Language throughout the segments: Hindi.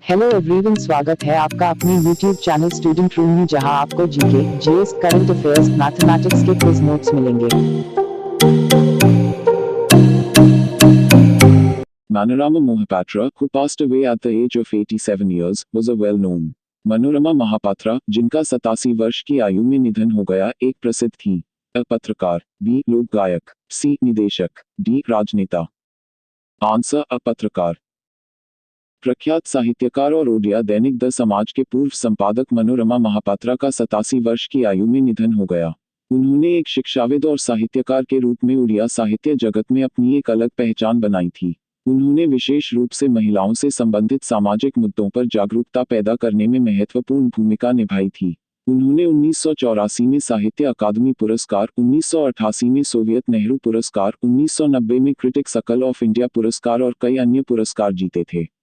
हेलो एवरीवन, स्वागत है आपका अपने YouTube चैनल स्टूडेंट रूम में, जहां आपको GK, GS, current affairs, mathematics के क्विज नोट्स मिलेंगे। Manorama Mohapatra, who passed away at the age of 87 years, was a well-known Manorama Mahapatra, जिनका 87 वर्ष की आयु में निधन हो गया, एक प्रसिद्ध थी। अ पत्रकार, बी लोक गायक, सी निदेशक, डी राजनेता। आंसर अ पत्रकार। प्रख्यात साहित्यकार और ओडिया दैनिक द समाज के पूर्व संपादक मनोरमा महापात्रा का 87 वर्ष की आयु में निधन हो गया। उन्होंने एक शिक्षाविद और साहित्यकार के रूप में उड़िया साहित्य जगत में अपनी एक अलग पहचान बनाई थी। उन्होंने विशेष रूप से महिलाओं से संबंधित सामाजिक मुद्दों पर जागरूकता पैदा करने में महत्वपूर्ण भूमिका निभाई थी। उन्होंने 1984 में साहित्य अकादमी पुरस्कार, 1988 में सोवियत नेहरू पुरस्कार, 1990 में क्रिटिक्स सर्कल ऑफ इंडिया पुरस्कार और कई अन्य पुरस्कार जीते थे।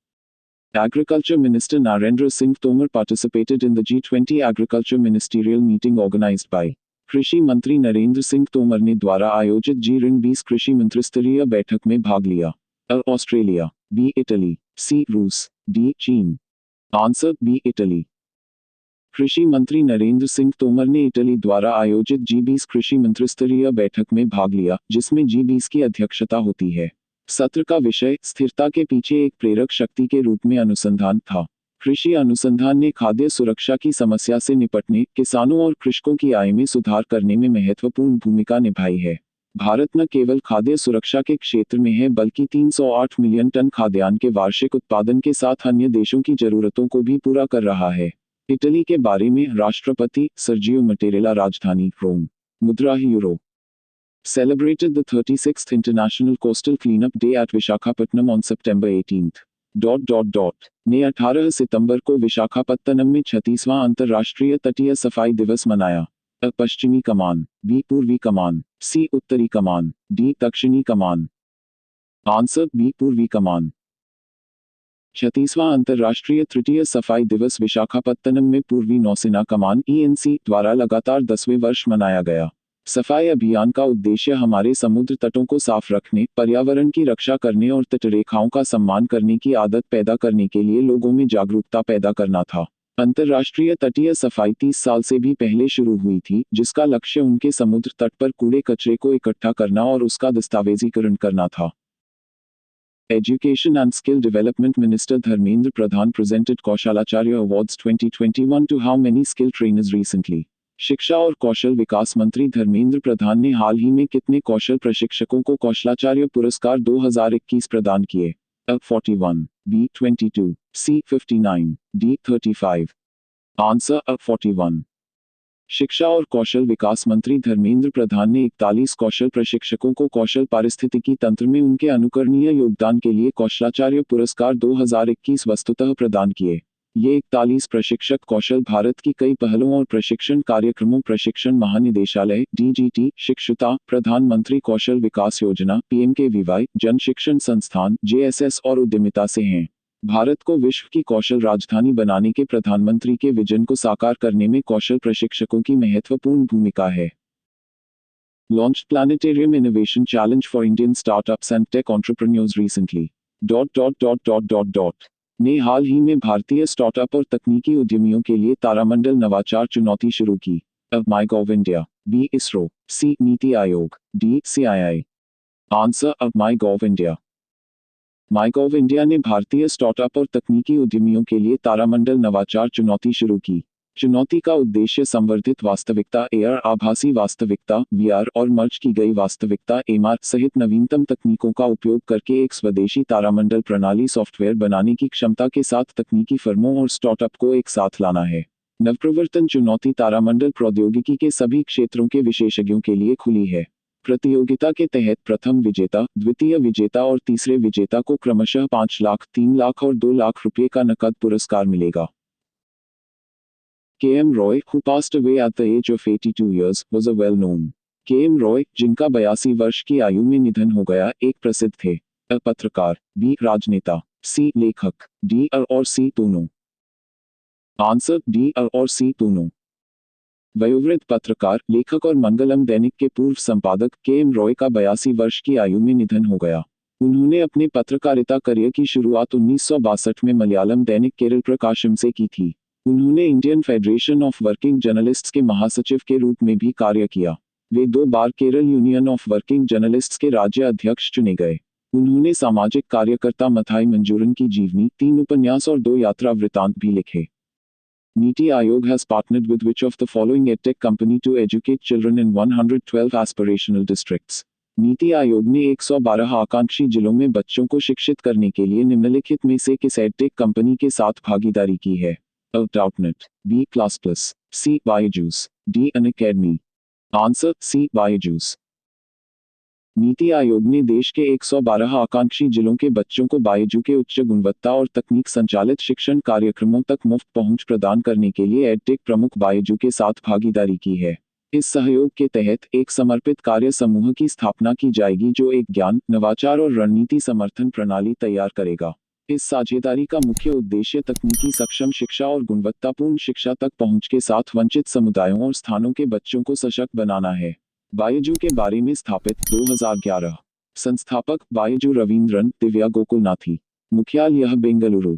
Agriculture Minister Narendra Singh Tomar participated in the G20 Agriculture Ministerial meeting organized by कृषि मंत्री नरेंद्र सिंह तोमर ने द्वारा आयोजित G20 कृषि मंत्रिस्तरीय बैठक में भाग लिया। A Australia, B Italy, C रूस, डी चीन। Answer B Italy. कृषि मंत्री नरेंद्र सिंह तोमर ने इटली द्वारा आयोजित G20 कृषि मंत्रिस्तरीय बैठक में भाग लिया, जिसमें G20 की अध्यक्षता होती है। सत्र का विषय स्थिरता के पीछे एक प्रेरक शक्ति के रूप में अनुसंधान था। कृषि अनुसंधान ने खाद्य सुरक्षा की समस्या से निपटने, किसानों और कृषकों की आय में सुधार करने में महत्वपूर्ण भूमिका निभाई है। भारत न केवल खाद्य सुरक्षा के क्षेत्र में है, बल्कि 308 मिलियन टन खाद्यान्न के वार्षिक उत्पादन के साथ अन्य देशों की जरूरतों को भी पूरा कर रहा है। इटली के बारे में राष्ट्रपति सर्जियो मटेरेला, राजधानी रोम, मुद्रा euro. Celebrated the 36th International Coastal Cleanup Day at Visakhapatnam on September 18th. ने 18 सितंबर को विशाखापत्तनम में 36वां अंतर्राष्ट्रीय तटीय सफाई दिवस मनाया। अ पश्चिमी कमान, बी पूर्वी कमान, सी उत्तरी कमान, डी दक्षिणी कमान। आंसर बी पूर्वी कमान। 36वां अंतर्राष्ट्रीय तटीय सफाई दिवस विशाखापत्तनम में पूर्वी नौसेना कमान (ENC) द्वारा लगातार 10वें वर्ष मनाया गया। सफाई अभियान का उद्देश्य हमारे समुद्र तटों को साफ रखने, पर्यावरण की रक्षा करने और तटरेखाओं का सम्मान करने की आदत पैदा करने के लिए लोगों में जागरूकता पैदा करना था। अंतर्राष्ट्रीय तटीय सफाई 30 साल से भी पहले शुरू हुई थी, जिसका लक्ष्य उनके समुद्र तट पर कूड़े कचरे को इकट्ठा करना और उसका दस्तावेजीकरण करना था। Education and Skill Development Minister Dharmendra Pradhan presented Kaushalacharya Awards 2021 to how many skill trainers recently? शिक्षा और कौशल विकास मंत्री धर्मेंद्र प्रधान ने हाल ही में कितने कौशल प्रशिक्षकों को कौशलाचार्य पुरस्कार 2021 प्रदान किए? अ 41, बी 22, सी 59, डी 35। आंसर अ 41। शिक्षा और कौशल विकास मंत्री धर्मेंद्र प्रधान ने 41 कौशल प्रशिक्षकों को कौशल पारिस्थितिकी तंत्र में उनके अनुकरणीय योगदान के लिए कौशलाचार्य पुरस्कार 2021 वस्तुतः प्रदान किए। ये 41 प्रशिक्षक कौशल भारत की कई पहलों और प्रशिक्षण कार्यक्रमों प्रशिक्षण महानिदेशालय (DGT), शिक्षुता, प्रधानमंत्री कौशल विकास योजना (PMKVY), जन शिक्षण संस्थान (JSS) और उद्यमिता से हैं। भारत को विश्व की कौशल राजधानी बनाने के प्रधानमंत्री के विजन को साकार करने में कौशल प्रशिक्षकों की महत्वपूर्ण भूमिका है। Launched Planetarium Innovation Challenge for Indian Startups and Tech Entrepreneurs recently. ने हाल ही में भारतीय स्टार्टअप और तकनीकी उद्यमियों के लिए तारामंडल नवाचार चुनौती शुरू की। अब माईगॉव इंडिया, बी इसरो, सी NITI Aayog, D CII। Answer अब माईगॉव इंडिया। माईगॉव इंडिया ने भारतीय स्टार्टअप और तकनीकी उद्यमियों के लिए तारामंडल नवाचार चुनौती शुरू की। चुनौती का उद्देश्य संवर्धित वास्तविकता AR, आभासी वास्तविकता VR और मर्ज की गई वास्तविकता MR सहित नवीनतम तकनीकों का उपयोग करके एक स्वदेशी तारामंडल प्रणाली सॉफ्टवेयर बनाने की क्षमता के साथ तकनीकी फर्मों और स्टार्टअप को एक साथ लाना है। नवप्रवर्तन चुनौती तारामंडल प्रौद्योगिकी के सभी क्षेत्रों के विशेषज्ञों के लिए खुली है। प्रतियोगिता के तहत प्रथम विजेता, द्वितीय विजेता और तीसरे विजेता को क्रमशः 5 लाख, 3 लाख और 2 लाख रुपये का नकद पुरस्कार मिलेगा। K.M. Roy, who passed away at the age of 82 years, was a well-known K.M. Roy, जिनका 82 वर्ष की आयु में निधन हो गया, एक प्रसिद्ध थे। अ पत्रकार, बी राजनेता, सी लेखक, डी और सी दोनों। आंसर डी और सी दोनों। वयोवृद्ध पत्रकार, लेखक और मंगलम दैनिक के पूर्व संपादक K.M. रॉय का 82 वर्ष की आयु में निधन हो गया। उन्होंने अपने पत्रकारिता करियर की शुरुआत 1962 में मलयालम दैनिक केरल प्रकाशम से की थी। उन्होंने Indian Federation of Working Journalists के महासचिव के रूप में भी कार्य किया। वे 2 बार Kerala Union of Working Journalists के राज्य अध्यक्ष चुने गए। उन्होंने सामाजिक कार्यकर्ता मथाई मंजूरन की जीवनी, 3 उपन्यास और 2 यात्रा वृत्तांत भी लिखे। NITI Aayog has partnered with which of the following edtech company to educate children in 112 aspirational districts? NITI Aayog ने 112 आकांक्षी जिलों में बच्चों को शिक्षित करने के लिए निम्नलिखित में से किस एडटेक कंपनी के साथ भागीदारी की है? A. Doubtnut, B. ClassPlus, C. Byju's, D. Unacademy. Answer C. Byju's। NITI Aayog ने देश के 112 आकांक्षी जिलों के बच्चों को बायजू के उच्च गुणवत्ता और तकनीक संचालित शिक्षण कार्यक्रमों तक मुफ्त पहुंच प्रदान करने के लिए एडटेक प्रमुख बायजू के साथ भागीदारी की है। इस सहयोग के तहत एक समर्पित कार्य समूह की स्थापना की जाएगी जो एक ज्ञान, नवाचार और रणनीति समर्थन प्रणाली तैयार करेगा। इस साझेदारी का मुख्य उद्देश्य तकनीकी सक्षम शिक्षा और गुणवत्तापूर्ण शिक्षा तक पहुंच के साथ वंचित समुदायों और स्थानों के बच्चों को सशक्त बनाना है। बायजू के बारे में स्थापित 2011। संस्थापक बायजू रवींद्रन, दिव्या गोकुलनाथी। मुख्यालय बेंगलुरु।